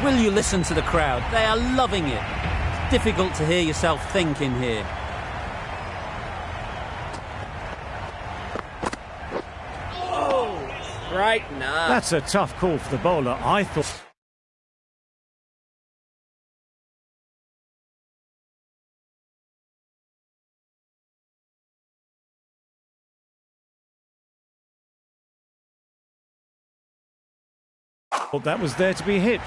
Will you listen to the crowd? They are loving it. It's difficult to hear yourself think in here. Oh, right now. That's a tough call for the bowler, I thought. That was there to be hit.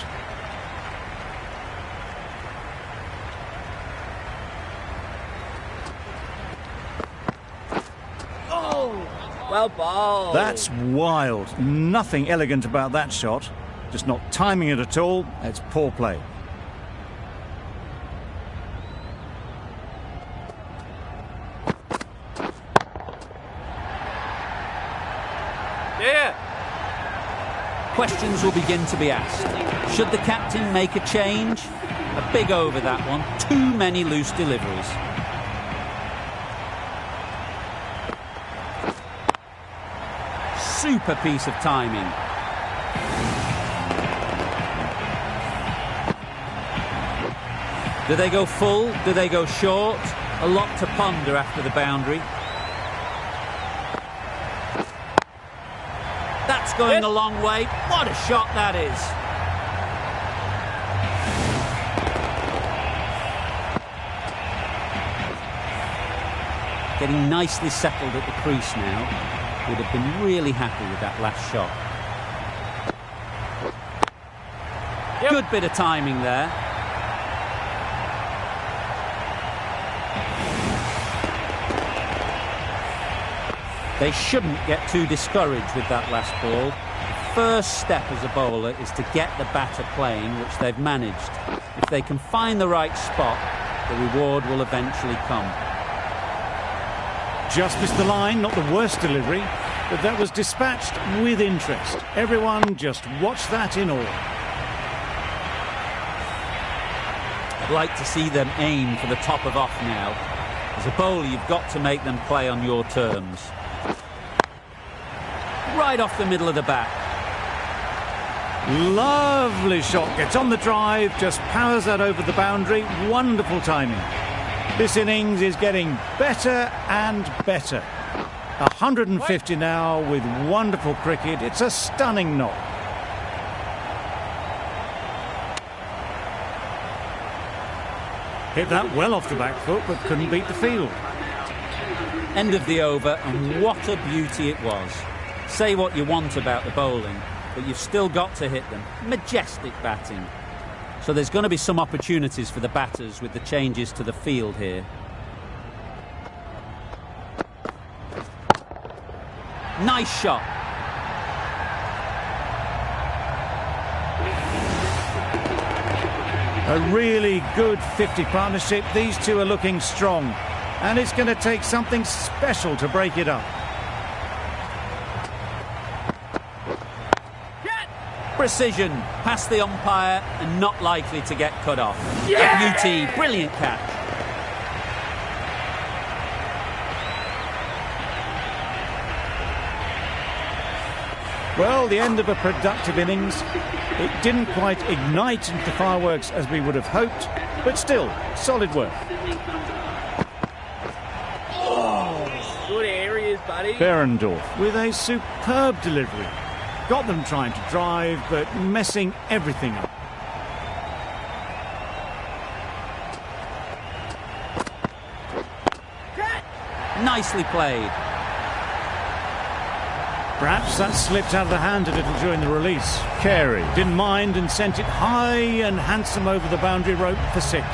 Oh, well bowled. That's wild. Nothing elegant about that shot. Just not timing it at all. It's poor play. Yeah. Questions will begin to be asked. Should the captain make a change? A big over that one. Too many loose deliveries. Super piece of timing. Do they go full? Do they go short? A lot to ponder after the boundary. That's going a long way. What a shot that is. Getting nicely settled at the crease now. Would have been really happy with that last shot. Yep. Good bit of timing there. They shouldn't get too discouraged with that last ball. The first step as a bowler is to get the batter playing, which they've managed. If they can find the right spot, the reward will eventually come. Just missed the line, not the worst delivery, but that was dispatched with interest. Everyone just watched that in awe. I'd like to see them aim for the top of off now. As a bowler, you've got to make them play on your terms. Right off the middle of the bat. Lovely shot, gets on the drive, just powers that over the boundary. Wonderful timing. This innings is getting better and better. 150 now with wonderful cricket. It's a stunning knock. Hit that well off the back foot, but couldn't beat the field. End of the over, and what a beauty it was. Say what you want about the bowling, but you've still got to hit them. Majestic batting. So there's going to be some opportunities for the batters with the changes to the field here. Nice shot. A really good 50 partnership. These two are looking strong, and it's going to take something special to break it up. Precision, past the umpire and not likely to get cut off. Yeah! A beauty, brilliant catch. Well, the end of a productive innings. It didn't quite ignite into fireworks as we would have hoped, but still, solid work. Oh, good areas, buddy. Behrendorff with a superb delivery. Got them trying to drive, but messing everything up. Nicely played. Perhaps that slipped out of the hand a little during the release. Carey didn't mind and sent it high and handsome over the boundary rope for 6.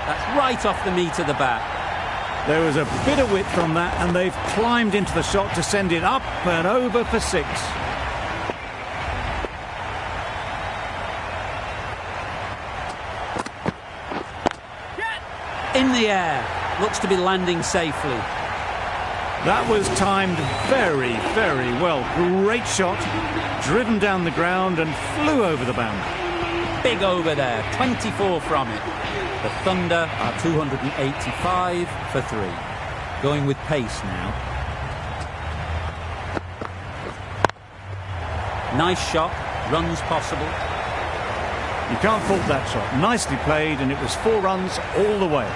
That's right off the meat of the bat. There was a bit of width on that, and they've climbed into the shot to send it up and over for 6. In the air. Looks to be landing safely. That was timed very, very well. Great shot. Driven down the ground and flew over the boundary. Big over there. 24 from it. The Thunder are 285 for 3. Going with pace now. Nice shot, runs possible. You can't fault that shot. Nicely played, and it was 4 runs all the way.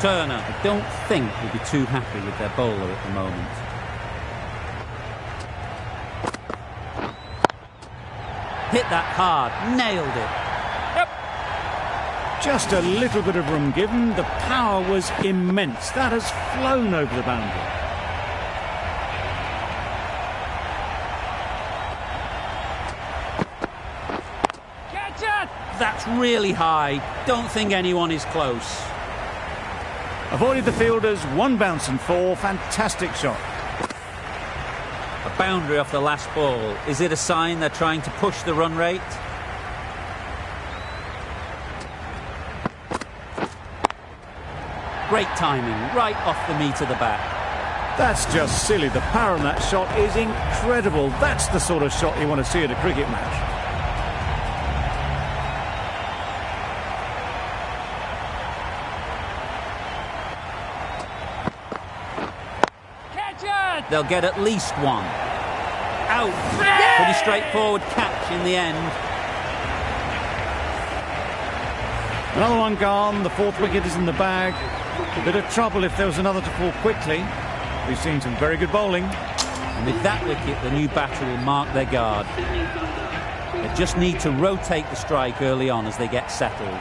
Turner, I don't think, will be too happy with their bowler at the moment. Hit that hard, nailed it. Just a little bit of room given. The power was immense. That has flown over the boundary. Catch it! That's really high. Don't think anyone is close. Avoided the fielders, 1 bounce and 4. Fantastic shot. A boundary off the last ball. Is it a sign they're trying to push the run rate? Great timing, right off the meat of the bat. That's just silly. The power on that shot is incredible. That's the sort of shot you want to see at a cricket match. Catch it! They'll get at least 1. Out. Pretty straightforward catch in the end. Another one gone. The 4th wicket is in the bag. A bit of trouble if there was another to fall quickly. We've seen some very good bowling. And with that wicket, the new batter will mark their guard. They just need to rotate the strike early on as they get settled.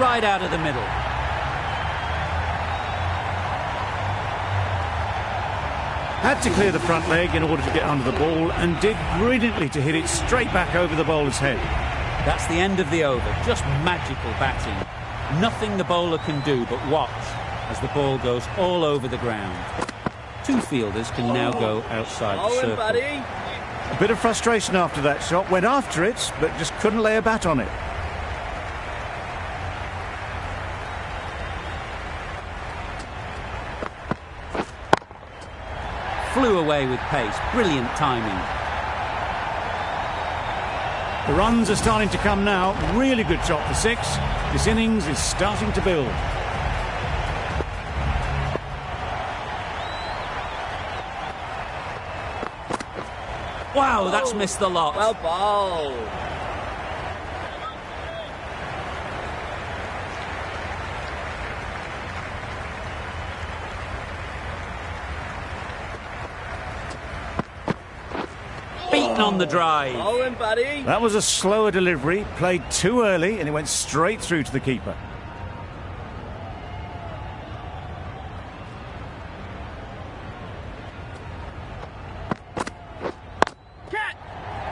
Right out of the middle. Had to clear the front leg in order to get under the ball, and did brilliantly to hit it straight back over the bowler's head. That's the end of the over. Just magical batting. Nothing the bowler can do but watch as the ball goes all over the ground. 2 fielders can now go outside the circle. Buddy. A bit of frustration after that shot. Went after it, but just couldn't lay a bat on it. Flew away with pace. Brilliant timing. The runs are starting to come now. Really good shot for 6. This innings is starting to build. Wow, that's missed the lot. Well bowled. Beaten on the drive. Bowling, buddy. That was a slower delivery. Played too early, and it went straight through to the keeper. Catch!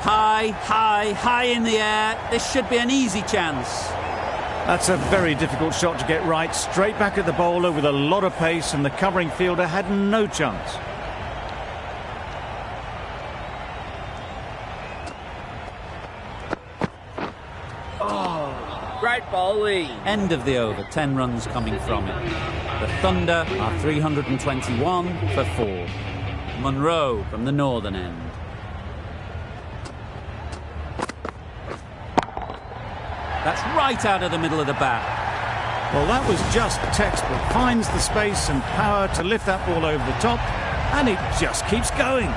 High, high, high in the air. This should be an easy chance. That's a very difficult shot to get right. Straight back at the bowler with a lot of pace, and the covering fielder had no chance. Great bowling. End of the over, 10 runs coming from it. The Thunder are 321 for 4. Munro from the northern end. That's right out of the middle of the bat. Well, that was just textbook. Finds the space and power to lift that ball over the top, and it just keeps going.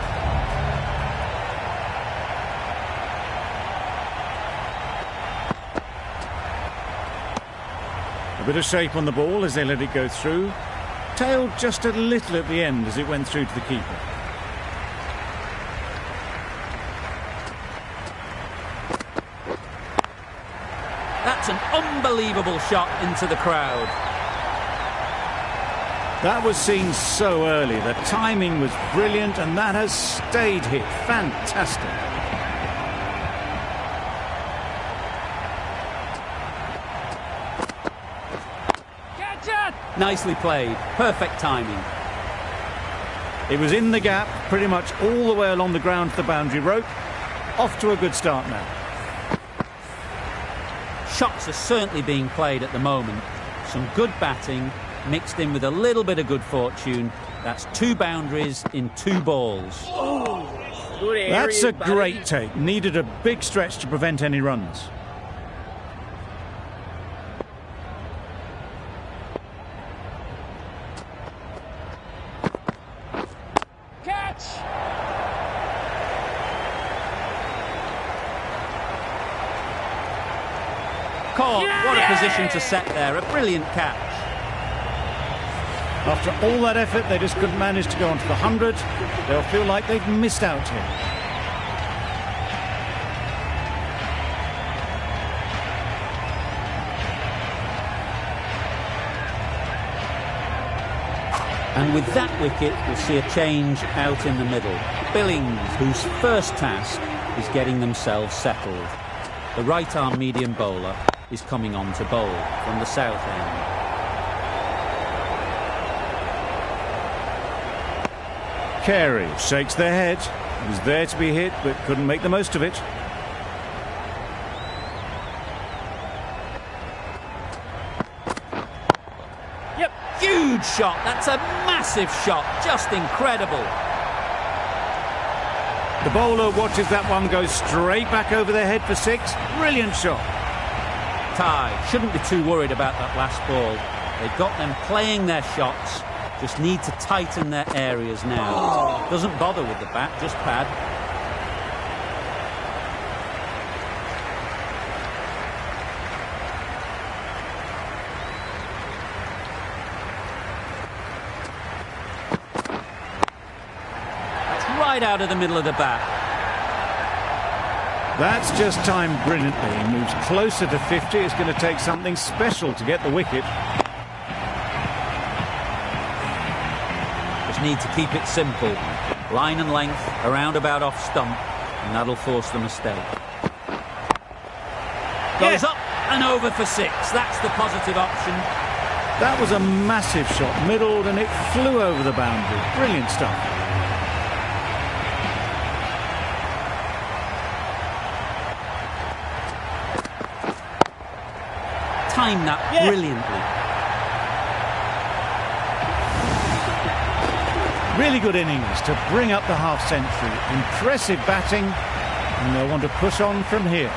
A bit of shape on the ball as they let it go through. Tailed just a little at the end as it went through to the keeper. That's an unbelievable shot into the crowd. That was seen so early. The timing was brilliant, and that has stayed hit. Fantastic. Nicely played. Perfect timing. It was in the gap, pretty much all the way along the ground to the boundary rope. Off to a good start now. Shots are certainly being played at the moment. Some good batting mixed in with a little bit of good fortune. That's 2 boundaries in 2 balls. Good area, That's a buddy. great take. Needed a big stretch to prevent any runs. Caught. What a position to set there. A brilliant catch. After all that effort, they just couldn't manage to go onto the 100. They'll feel like they've missed out here. And with that wicket, we'll see a change out in the middle. Billings, whose first task is getting themselves settled. The right-arm medium bowler is coming on to bowl from the south end. Carey shakes their head. He was there to be hit, but couldn't make the most of it. Yep, huge shot. That's a massive shot. Just incredible. The bowler watches that one go straight back over their head for 6. Brilliant shot. Ty shouldn't be too worried about that last ball. They've got them playing their shots. Just need to tighten their areas now. Doesn't bother with the bat, just pad. That's right out of the middle of the bat. That's just timed brilliantly. He moves closer to 50. It's going to take something special to get the wicket. Need to keep it simple. Line and length, around about off stump, and that'll force the mistake. Goes up and over for 6. That's the positive option. That was a massive shot, middled, and it flew over the boundary. Brilliant stuff. Timed that brilliantly. Really good innings to bring up the half-century. Impressive batting, and they'll want to push on from here.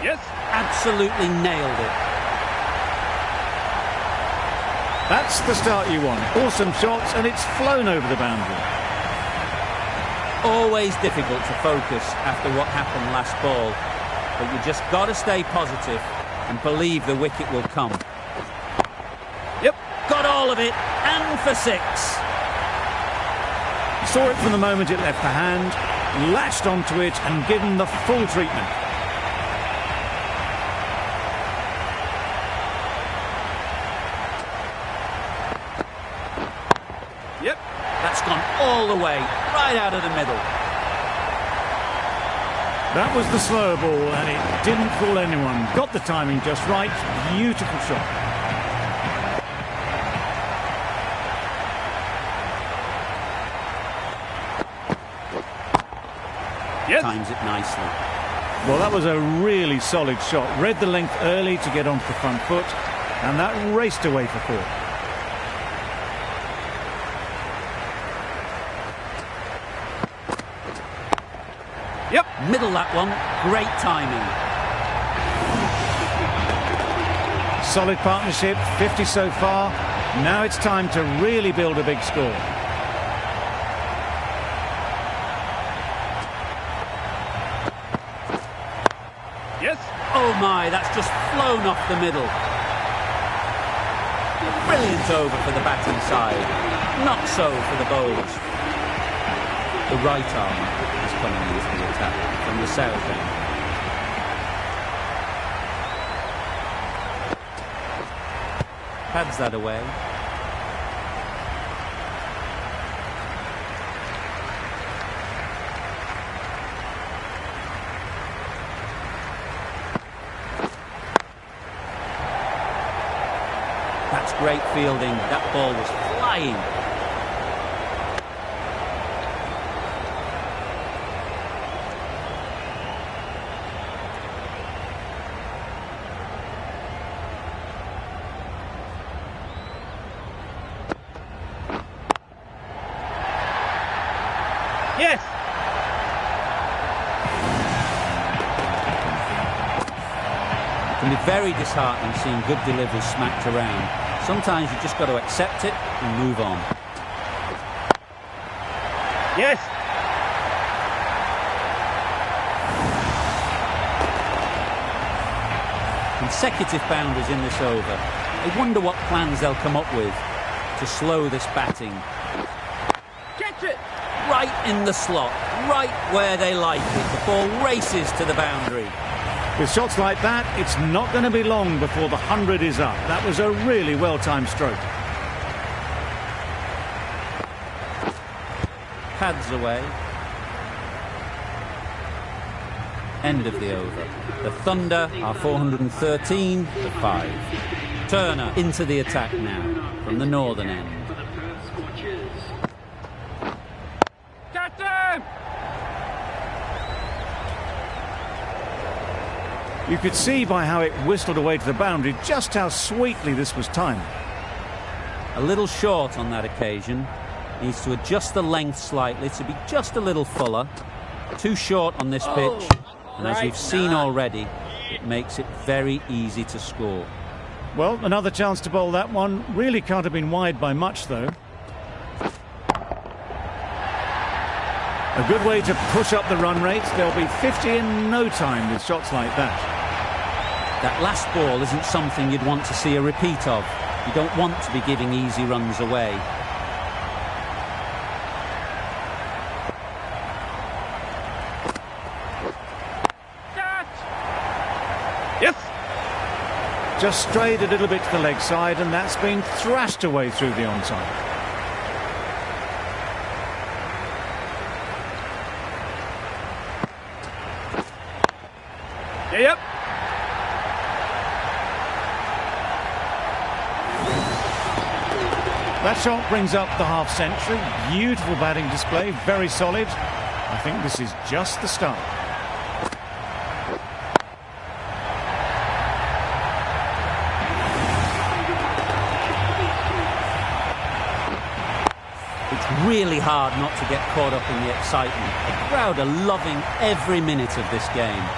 Yes. Absolutely nailed it. That's the start you want. Awesome shots, and it's flown over the boundary. Always difficult to focus after what happened last ball, but you just got to stay positive and believe the wicket will come. Yep, got all of it, and for 6. Saw it from the moment it left the hand, latched onto it and given the full treatment. Yep, that's gone all the way, right out of the middle. That was the slower ball, and it didn't fool anyone. Got the timing just right. Beautiful shot. Yep. Times it nicely. Well, that was a really solid shot. Read the length early to get onto the front foot, and that raced away for 4. Yep, middle that one. Great timing. Solid partnership, 50 so far. Now it's time to really build a big score. Yes. Oh my, that's just flown off the middle. Brilliant over for the batting side. Not so for the bowlers. The right arm is coming into the attack from the south end. Pads that away. That's great fielding. That ball was flying. Yes. It can be very disheartening seeing good deliveries smacked around. Sometimes you just got to accept it and move on. Yes. Consecutive boundaries in this over. I wonder what plans they'll come up with to slow this batting. Catch it! Right in the slot, right where they like it. The ball races to the boundary. With shots like that, it's not going to be long before the 100 is up. That was a really well-timed stroke. Pads away. End of the over. The Thunder are 413 for 5. Turner into the attack now from the northern end. Catch him! You could see by how it whistled away to the boundary just how sweetly this was timed. A little short on that occasion. Needs to adjust the length slightly to be just a little fuller. Too short on this pitch. And as you've seen already, it makes it very easy to score. Well, another chance to bowl that one. Really can't have been wide by much, though. A good way to push up the run rate. There'll be 50 in no time with shots like that. That last ball isn't something you'd want to see a repeat of. You don't want to be giving easy runs away. Yes! Just strayed a little bit to the leg side, and that's been thrashed away through the onside. Yep. That shot brings up the half-century. Beautiful batting display, very solid. I think this is just the start. It's really hard not to get caught up in the excitement. The crowd are loving every minute of this game.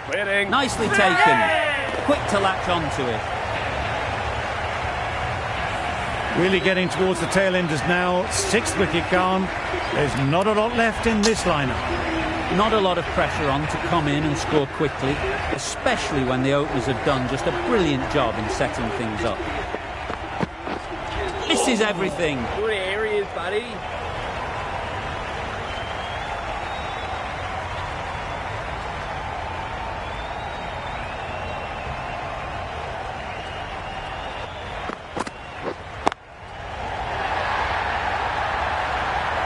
Winning. Nicely taken. Quick to latch onto it. Really getting towards the tail enders now. 6th wicket gone. There's not a lot left in this lineup. Not a lot of pressure on to come in and score quickly, especially when the openers have done just a brilliant job in setting things up. This is everything. Good areas, buddy.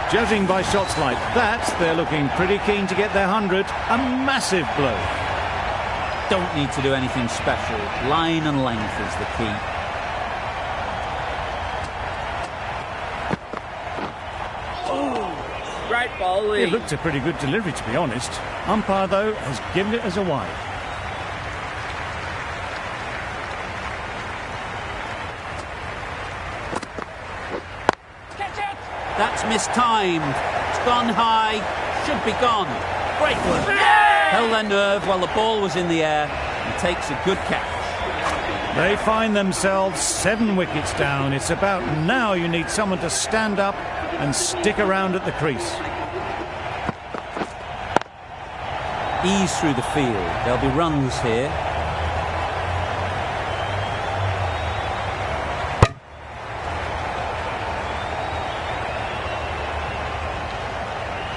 Judging by shots like that, they're looking pretty keen to get their 100. A massive blow. Don't need to do anything special. Line and length is the key. Great bowling. It looked a pretty good delivery, to be honest. Umpire, though, has given it as a wide. Catch it! That's mistimed. It's gone high. Should be gone. Great work. Yeah! Held their nerve while the ball was in the air and takes a good catch. They find themselves 7 wickets down. It's about now you need someone to stand up and stick around at the crease. Ease through the field. There'll be runs here.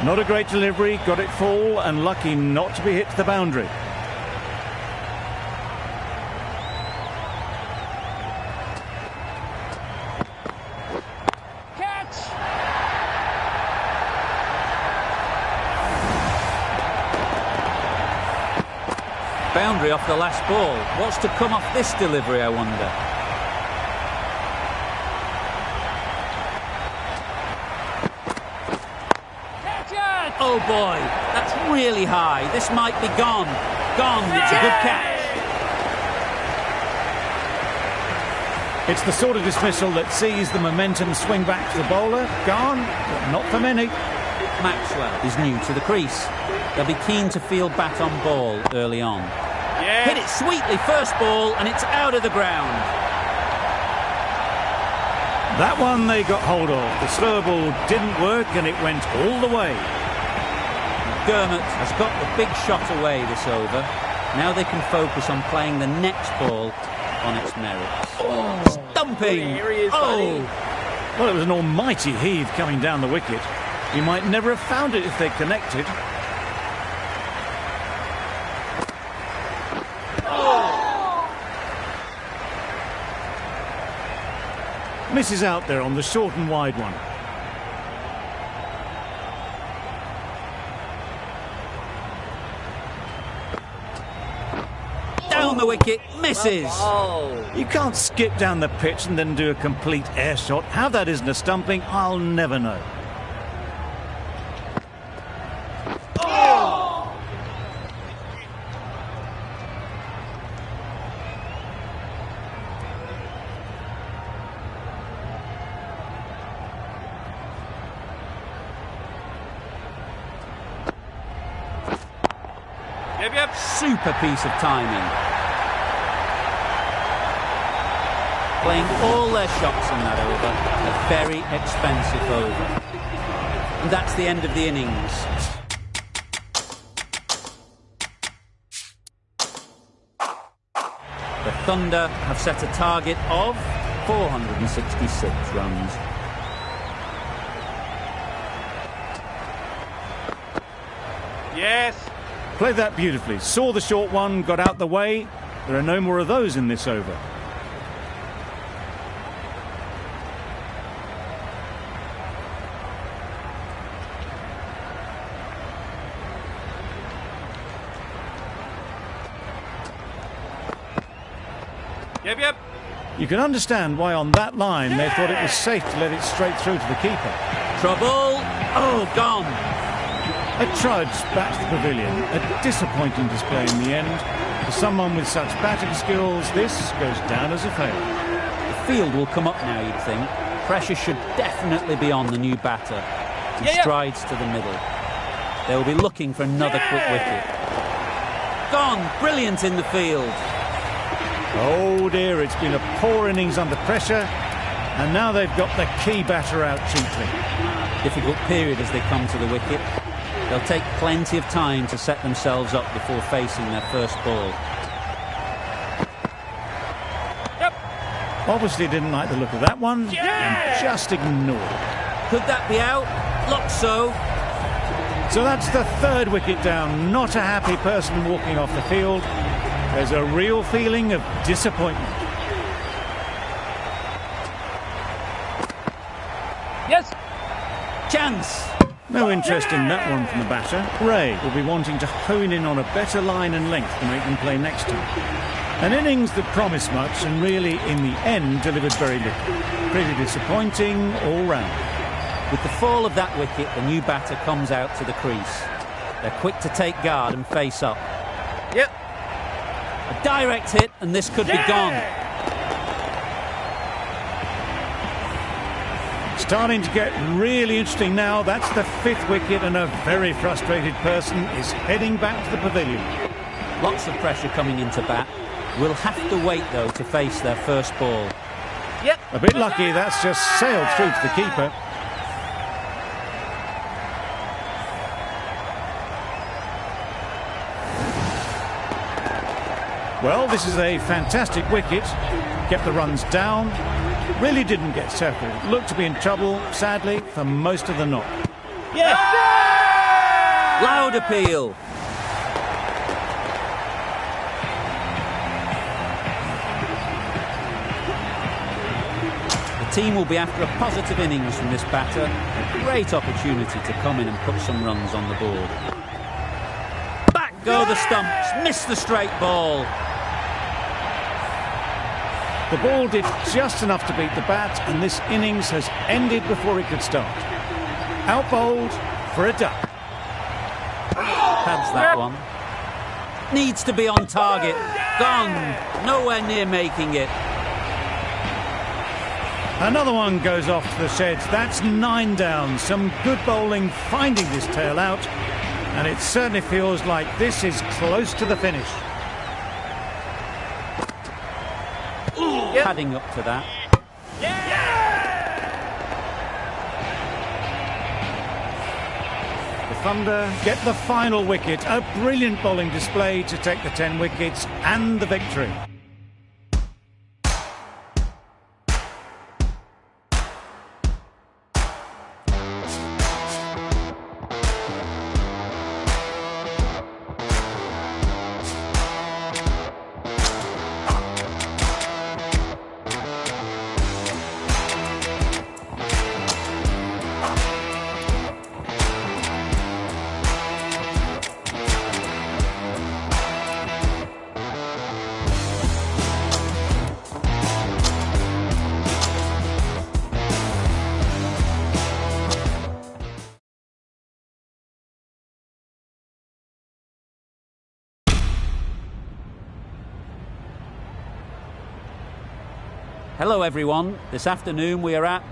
Not a great delivery, got it full and lucky not to be hit to the boundary. Catch! Boundary off the last ball. What's to come off this delivery, I wonder? Oh boy, that's really high. This might be gone. Gone, it's a good catch. It's the sort of dismissal that sees the momentum swing back to the bowler. Gone, but not for many. Maxwell is new to the crease. They'll be keen to field bat on ball early on. Yeah. Hit it sweetly, first ball, and it's out of the ground. That one they got hold of. The slower ball didn't work and it went all the way. Dermott has got the big shot away this over. Now they can focus on playing the next ball on its merits. Stumping! Here he is, buddy. Well, it was an almighty heave coming down the wicket. He might never have found it if they'd connected. Misses out there on the short and wide one. Down the wicket, misses. Oh. You can't skip down the pitch and then do a complete air shot. How that isn't a stumping, I'll never know. Yep. Super piece of timing. Playing all their shots in that over. A very expensive over. And that's the end of the innings. The Thunder have set a target of 466 runs. Yes. Played that beautifully. Saw the short one, got out the way. There are no more of those in this over. Yep. You can understand why on that line they thought it was safe to let it straight through to the keeper. Trouble. Oh, gone. A trudge back to the pavilion. A disappointing display in the end. For someone with such batting skills, this goes down as a failure. The field will come up now, you'd think. Pressure should definitely be on the new batter. He strides to the middle. They will be looking for another quick wicket. Gone. Brilliant in the field. Oh dear, it's been a poor innings under pressure. And now they've got the key batter out cheaply. Difficult period as they come to the wicket. They'll take plenty of time to set themselves up before facing their first ball. Yep. Obviously didn't like the look of that one and just ignored. Could that be out? Looks so. So that's the third wicket down. Not a happy person walking off the field. There's a real feeling of disappointment. Yes. Chance. No interest in that one from the batter. Ray will be wanting to hone in on a better line and length to make them play next time. An innings that promised much and really, in the end, delivered very little. Pretty disappointing all round. With the fall of that wicket, the new batter comes out to the crease. They're quick to take guard and face up. Yep. A direct hit, and this could be gone. Starting to get really interesting now. That's the fifth wicket, and a very frustrated person is heading back to the pavilion. Lots of pressure coming into bat. Will have to wait, though, to face their first ball. Yep. A bit lucky, that's just sailed through to the keeper. Well, this is a fantastic wicket. Kept the runs down. Really didn't get settled. Looked to be in trouble, sadly, for most of the knock. Yes. Loud appeal. The team will be after a positive innings from this batter. A great opportunity to come in and put some runs on the board. Back go the stumps. Miss the straight ball. The ball did just enough to beat the bat, and this innings has ended before it could start. Out bowled for a duck. Pads that one. Needs to be on target. Gone. Nowhere near making it. Another one goes off to the sheds. That's 9 down. Some good bowling finding this tail out, and it certainly feels like this is close to the finish. Padding up to that. The Thunder get the final wicket. A brilliant bowling display to take the 10 wickets and the victory. Hello everyone, this afternoon we are at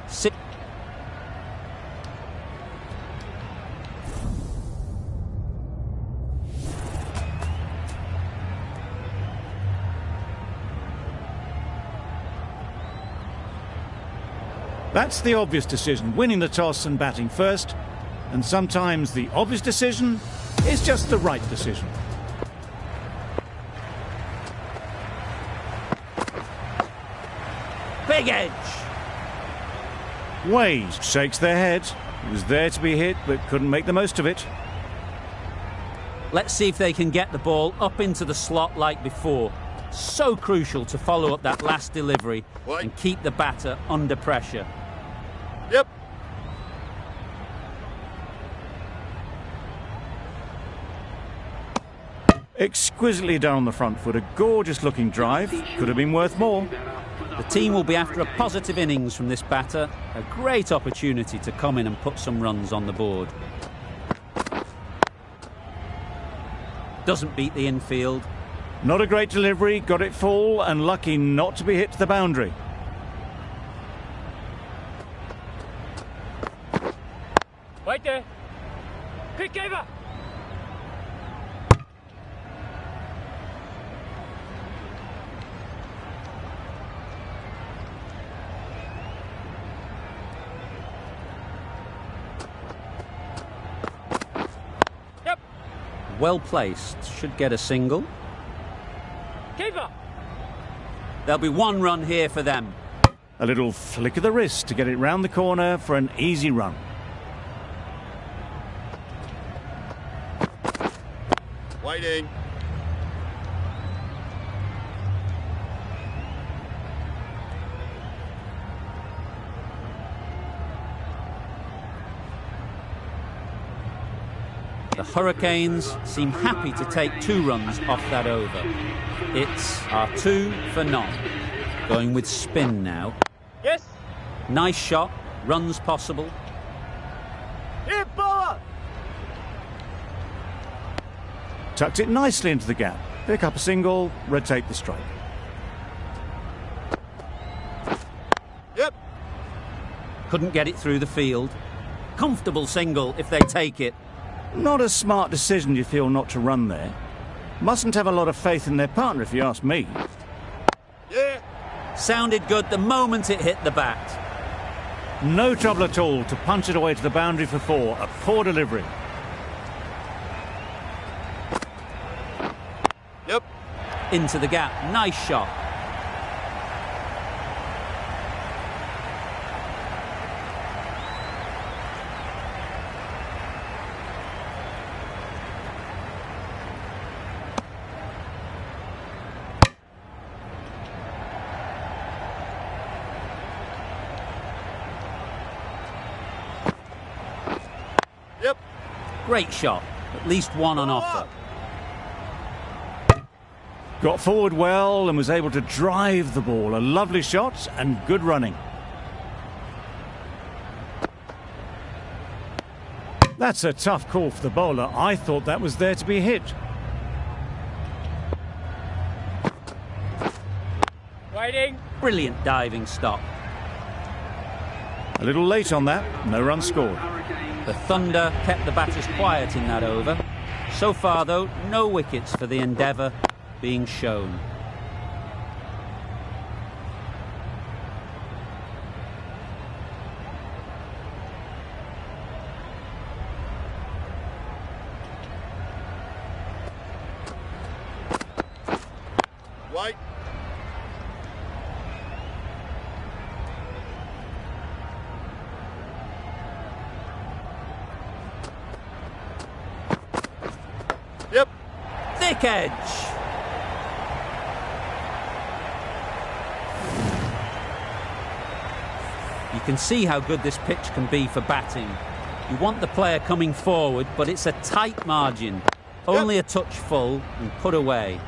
That's the obvious decision, winning the toss and batting first. And sometimes the obvious decision is just the right decision. Big edge. Wade shakes their head. He was there to be hit, but couldn't make the most of it. Let's see if they can get the ball up into the slot like before. So crucial to follow up that last delivery and keep the batter under pressure. Yep. Exquisitely done on the front foot. A gorgeous looking drive. Could have been worth more. The team will be after a positive innings from this batter. A great opportunity to come in and put some runs on the board. Doesn't beat the infield. Not a great delivery, got it full and lucky not to be hit to the boundary. Wait there. Quick over. Yep. Well placed. Should get a single. Keeper. There'll be one run here for them. A little flick of the wrist to get it round the corner for an easy run. Waiting. The Hurricanes seem happy to take 2 runs off that over. It's our 2 for none. Going with spin now. Yes. Nice shot, runs possible. Here, bowler. Tucked it nicely into the gap. Pick up a single, rotate the strike. Yep. Couldn't get it through the field. Comfortable single if they take it. Not a smart decision, you feel, not to run there. Mustn't have a lot of faith in their partner, if you ask me. Yeah. Sounded good the moment it hit the bat. No trouble at all to punch it away to the boundary for 4. A poor delivery. Yep. Into the gap, nice shot. Yep. Great shot, at least one on offer. Got forward well and was able to drive the ball. A lovely shot and good running. That's a tough call for the bowler. I thought that was there to be hit. Waiting. Brilliant diving stop. A little late on that. No run scored. The Thunder kept the batters quiet in that over. So far, though, no wickets for the endeavour being shown. White. Yep. Thick edge. You can see how good this pitch can be for batting. You want the player coming forward, but it's a tight margin. Only a touch full and put away.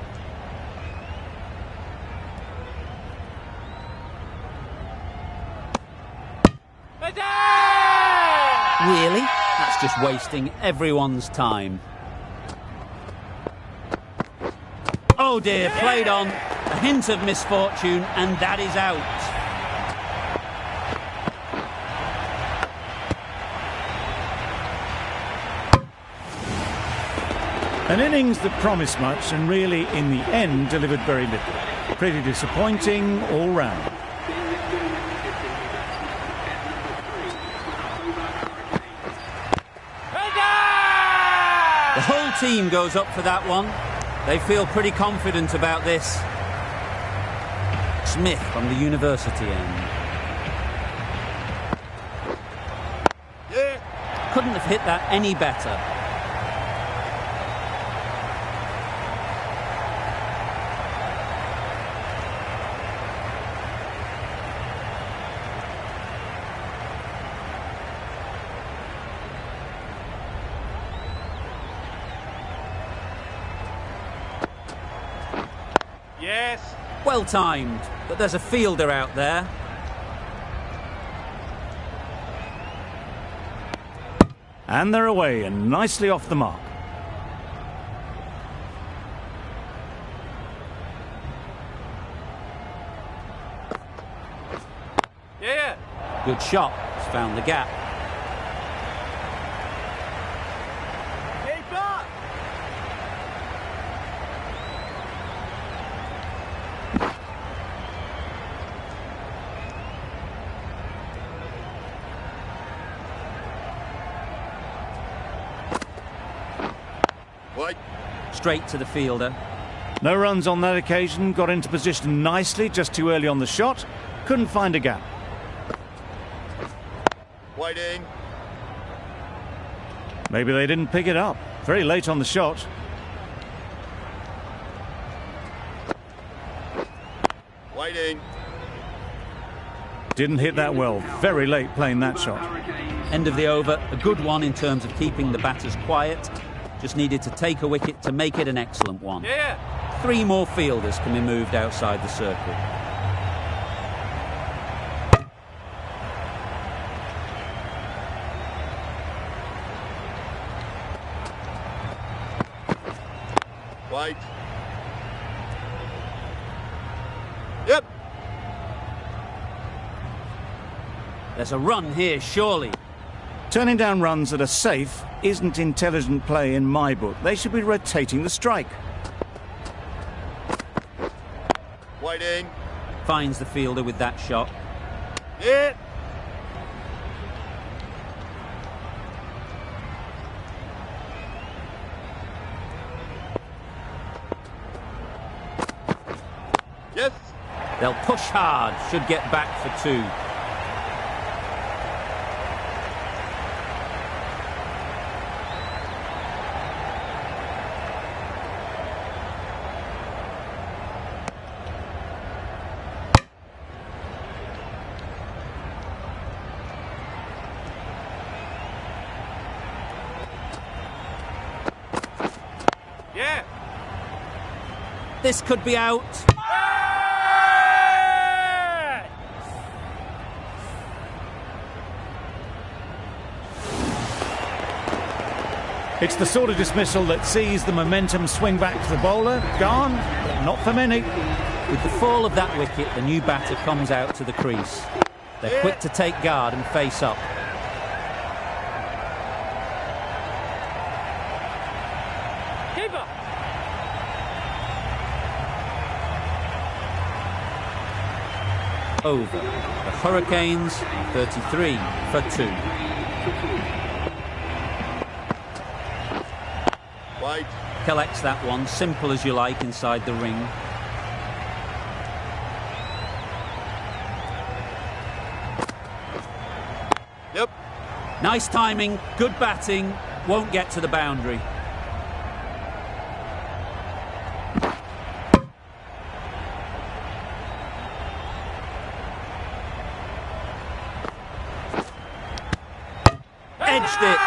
Really? That's just wasting everyone's time. Oh dear, played on. A hint of misfortune, and that is out. An innings that promised much and really, in the end, delivered very little. Pretty disappointing all round. The whole team goes up for that one. They feel pretty confident about this. Smith from the university end. Yeah. Couldn't have hit that any better. Yes. Well timed, but there's a fielder out there. And they're away and nicely off the mark. Yeah. Good shot. He's found the gap. Keep up. White. Straight to the fielder. No runs on that occasion, got into position nicely, just too early on the shot. Couldn't find a gap. Whiting. Maybe they didn't pick it up. Very late on the shot. Whiting. Didn't hit that well. Very late playing that shot. End of the over. A good one in terms of keeping the batters quiet. Just needed to take a wicket to make it an excellent one. Yeah. 3 more fielders can be moved outside the circle. White. Yep. There's a run here, surely. Turning down runs that are safe isn't intelligent play in my book. They should be rotating the strike. Whiting. Finds the fielder with that shot. Yeah. Yes. They'll push hard. Should get back for 2. Yeah. This could be out. It's the sort of dismissal that sees the momentum swing back to the bowler. Gone, but not for many. With the fall of that wicket, the new batter comes out to the crease. They're quick to take guard and face up. Keeper. Over. The Hurricanes, 33 for 2. White. Collects that one, simple as you like, inside the ring. Nice timing, good batting, won't get to the boundary. Edged it.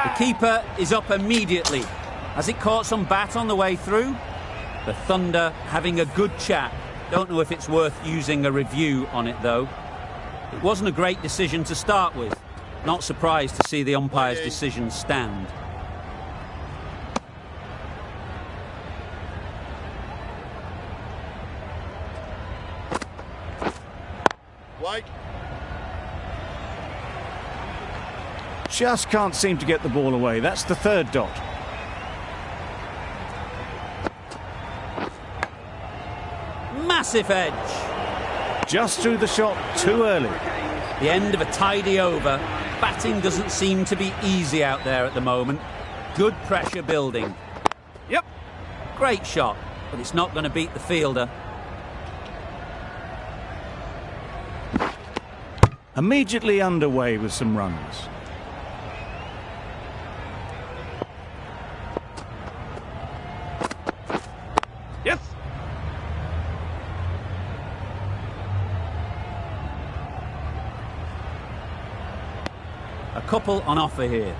The keeper is up immediately. Has it caught some bat on the way through? The Thunder having a good chat. Don't know if it's worth using a review on it though. It wasn't a great decision to start with. Not surprised to see the umpire's decision stand. White. Just can't seem to get the ball away. That's the third dot. Massive edge. Just threw the shot too early. The end of a tidy over. Batting doesn't seem to be easy out there at the moment. Good pressure building. Yep. Great shot, but it's not going to beat the fielder. Immediately underway with some runs. Yes. A couple on offer here.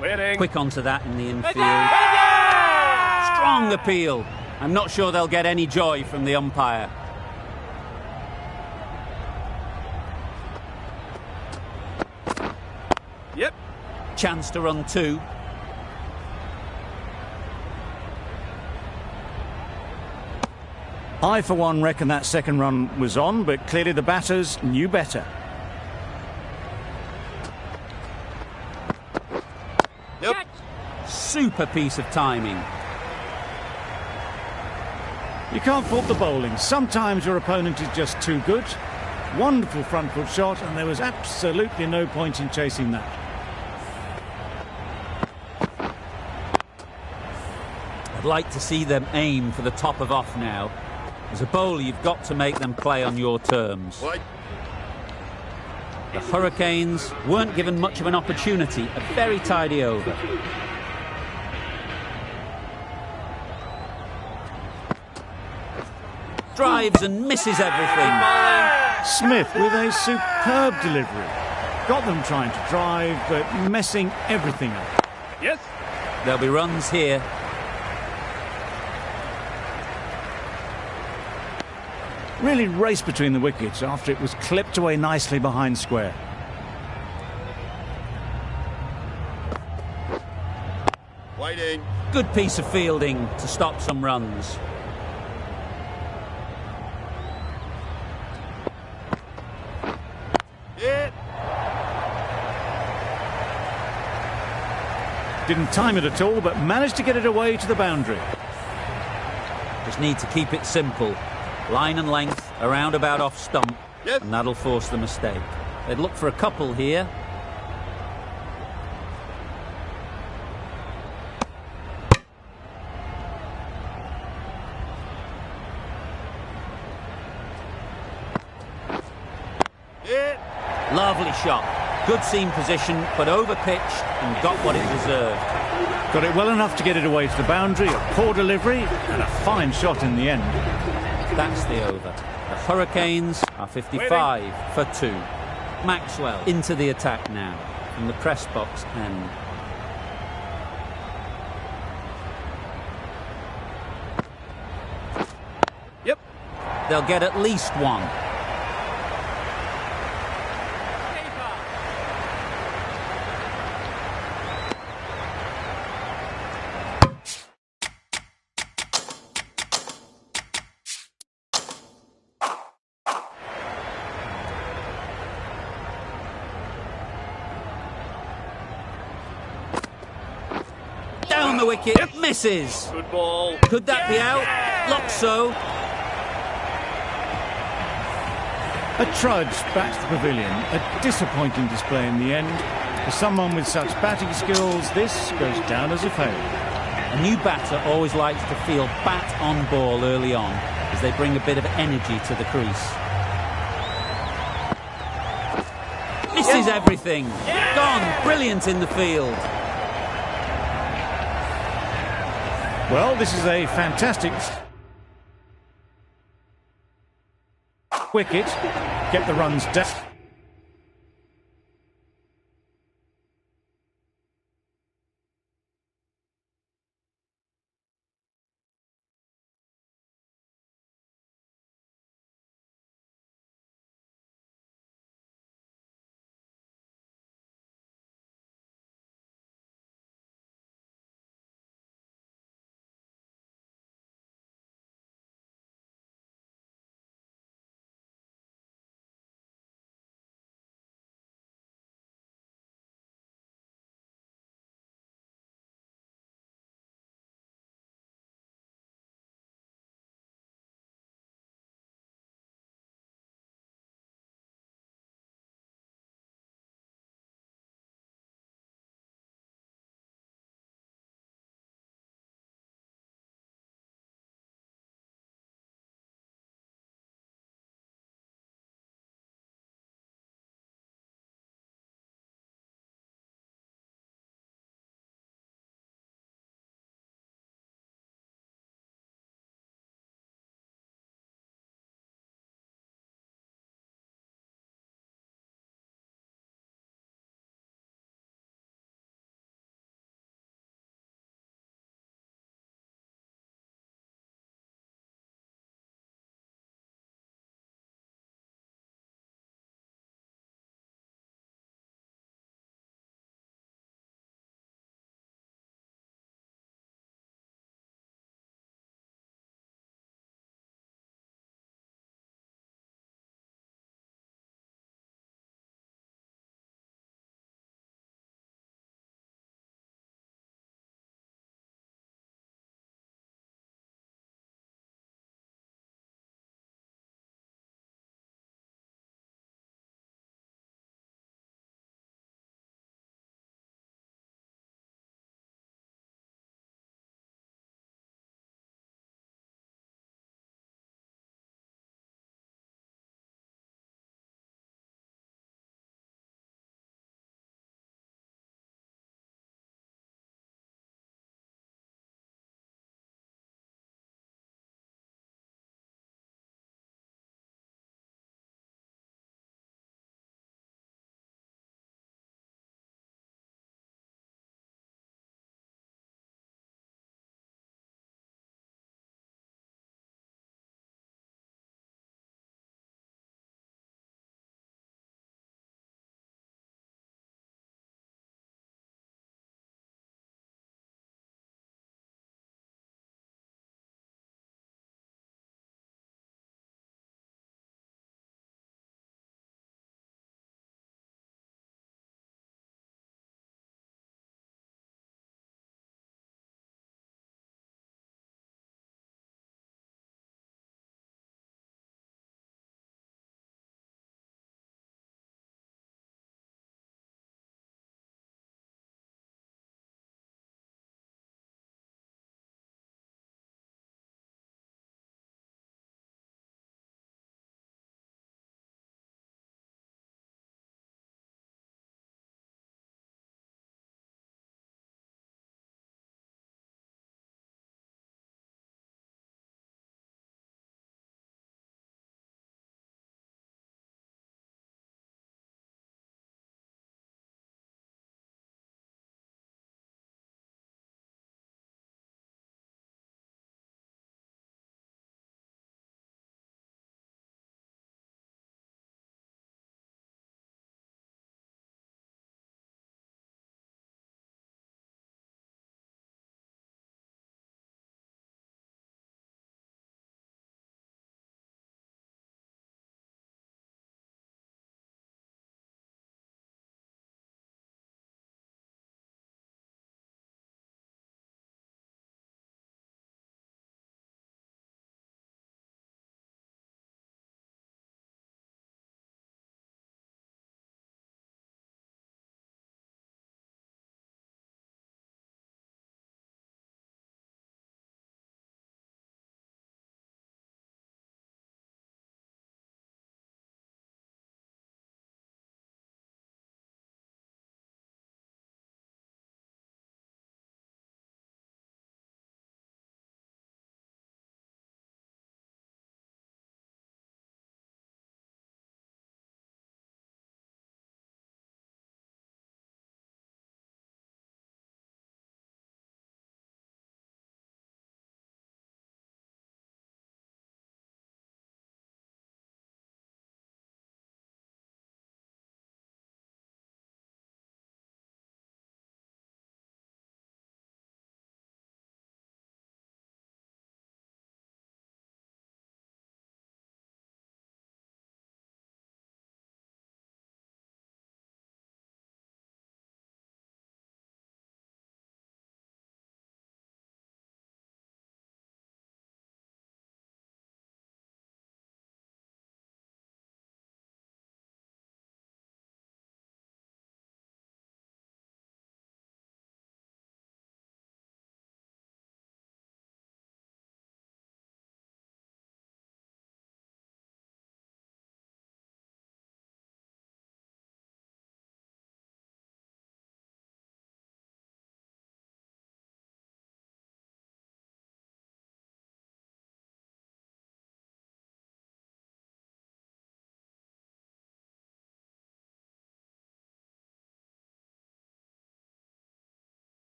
Waiting. Quick onto that in the infield. Strong appeal. I'm not sure they'll get any joy from the umpire. Yep. Chance to run two. I, for one, reckon that second run was on, but clearly the batters knew better. Yep. Super piece of timing. You can't fault the bowling. Sometimes your opponent is just too good. Wonderful front foot shot, and there was absolutely no point in chasing that. I'd like to see them aim for the top of off now. As a bowler, you've got to make them play on your terms. White. The Hurricanes weren't given much of an opportunity. A very tidy over. Drives and misses everything. Smith with a superb delivery. Got them trying to drive, but messing everything up. Yes. There'll be runs here. Really raced between the wickets after it was clipped away nicely behind square. Waiting. Good piece of fielding to stop some runs. Hit. Didn't time it at all, but managed to get it away to the boundary. Just need to keep it simple. Line and length, around about off stump, Yes. and that'll force the mistake. They'd look for a couple here. Hit. Lovely shot. Good seam position, but over-pitched and got what it deserved. Got it well enough to get it away to the boundary, a poor delivery, and a fine shot in the end. That's the over. The Hurricanes are 55 for 2. Maxwell into the attack now from the press box end. Yep. They'll get at least one. Down the wicket, misses. Good ball. Could that be out? Looks so. A trudge back to the pavilion. A disappointing display in the end. For someone with such batting skills, this goes down as a failure. A new batter always likes to feel bat on ball early on, as they bring a bit of energy to the crease. Misses everything. Gone. Brilliant in the field. Well, this is a fantastic wicket. Get the runs down.